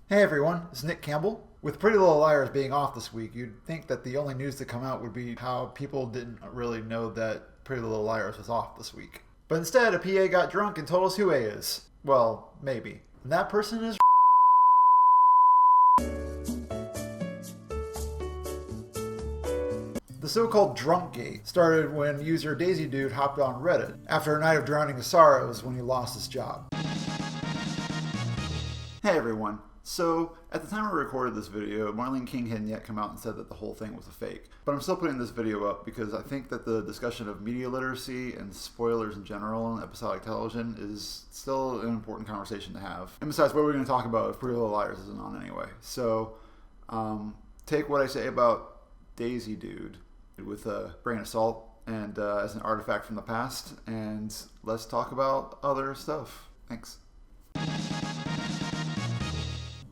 Hey everyone, it's Nick Campbell. With Pretty Little Liars being off this week, you'd think that the only news to come out would be how people didn't really know that Pretty Little Liars was off this week. But instead, a PA got drunk and told us who A is. Well, maybe. And that person is The so-called Drunkgate started when user Daisy Dude hopped on Reddit after a night of drowning in sorrows when he lost his job. Hey everyone. So, at the time I recorded this video, Marlene King hadn't yet come out and said that the whole thing was a fake. But I'm still putting this video up because I think that the discussion of media literacy and spoilers in general in episodic television is still an important conversation to have. And besides, what are we going to talk about if Pretty Little Liars isn't on anyway? So, take what I say about Daisy Dude with a grain of salt and as an artifact from the past, and let's talk about other stuff. Thanks.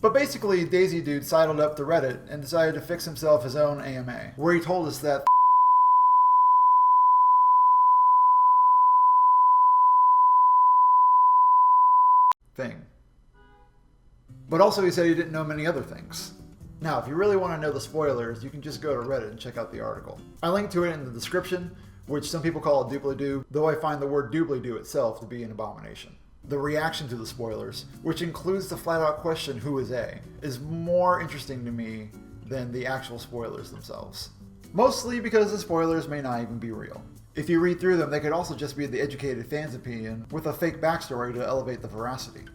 But basically, Daisy Dude sidled up to Reddit and decided to fix himself his own AMA, where he told us that thing. But also he said he didn't know many other things. Now, if you really want to know the spoilers, you can just go to Reddit and check out the article. I linked to it in the description, which some people call a doobly-doo, though I find the word doobly-doo itself to be an abomination. The reaction to the spoilers, which includes the flat-out question, who is A, is more interesting to me than the actual spoilers themselves. Mostly because the spoilers may not even be real. If you read through them, they could also just be the educated fan's opinion with a fake backstory to elevate the veracity.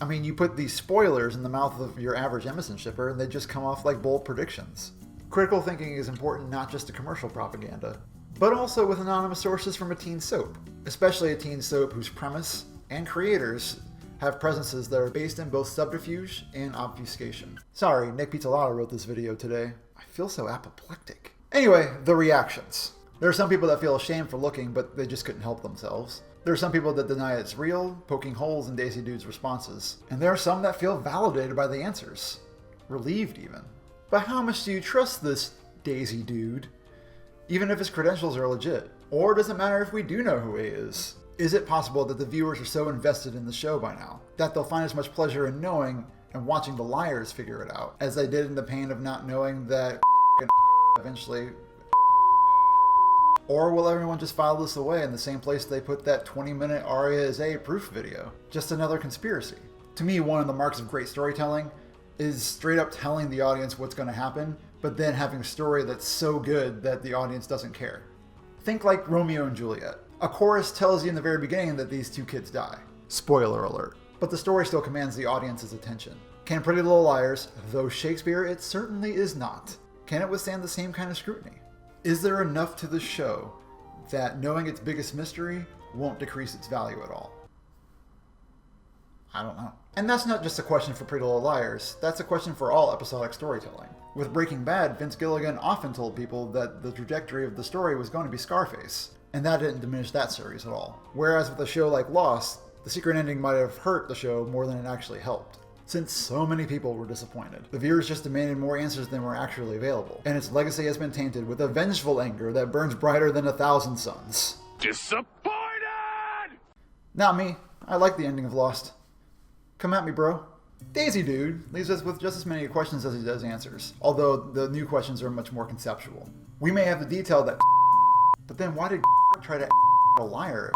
I mean, you put these spoilers in the mouth of your average Emerson shipper and they just come off like bold predictions. Critical thinking is important not just to commercial propaganda, but also with anonymous sources from a teen soap, especially a teen soap whose premise and creators have presences that are based in both subterfuge and obfuscation. Sorry, Nick Pizzolato wrote this video today. I feel so apoplectic. Anyway, the reactions. There are some people that feel ashamed for looking, but they just couldn't help themselves. There are some people that deny it's real, poking holes in Daisy Dude's responses. And there are some that feel validated by the answers. Relieved even. But how much do you trust this Daisy Dude? Even if his credentials are legit? Or does it matter if we do know who he is? Is it possible that the viewers are so invested in the show by now that they'll find as much pleasure in knowing and watching the liars figure it out as they did in the pain of not knowing that eventually? Or will everyone just file this away in the same place they put that 20-minute Aria is A proof video? Just another conspiracy. To me, one of the marks of great storytelling is straight up telling the audience what's going to happen, but then having a story that's so good that the audience doesn't care. Think like Romeo and Juliet. A chorus tells you in the very beginning that these two kids die. Spoiler alert. But the story still commands the audience's attention. Can Pretty Little Liars, though Shakespeare it certainly is not, can it withstand the same kind of scrutiny? Is there enough to the show that knowing its biggest mystery won't decrease its value at all? I don't know. And that's not just a question for Pretty Little Liars, that's a question for all episodic storytelling. With Breaking Bad, Vince Gilligan often told people that the trajectory of the story was going to be Scarface, and that didn't diminish that series at all. Whereas with a show like Lost, the secret ending might have hurt the show more than it actually helped, since so many people were disappointed. The viewers just demanded more answers than were actually available, and its legacy has been tainted with a vengeful anger that burns brighter than 1,000 suns. Disappointed! Not me. I like the ending of Lost. Come at me, bro. Daisy Dude leaves us with just as many questions as he does answers, although the new questions are much more conceptual. We may have the detail that but then why did try to a liar?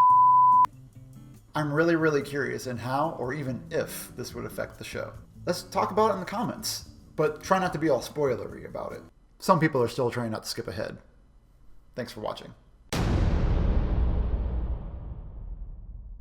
I'm really curious in how or even if this would affect the show. Let's talk about it in the comments, but try not to be all spoilery about it. Some people are still trying not to skip ahead. Thanks for watching.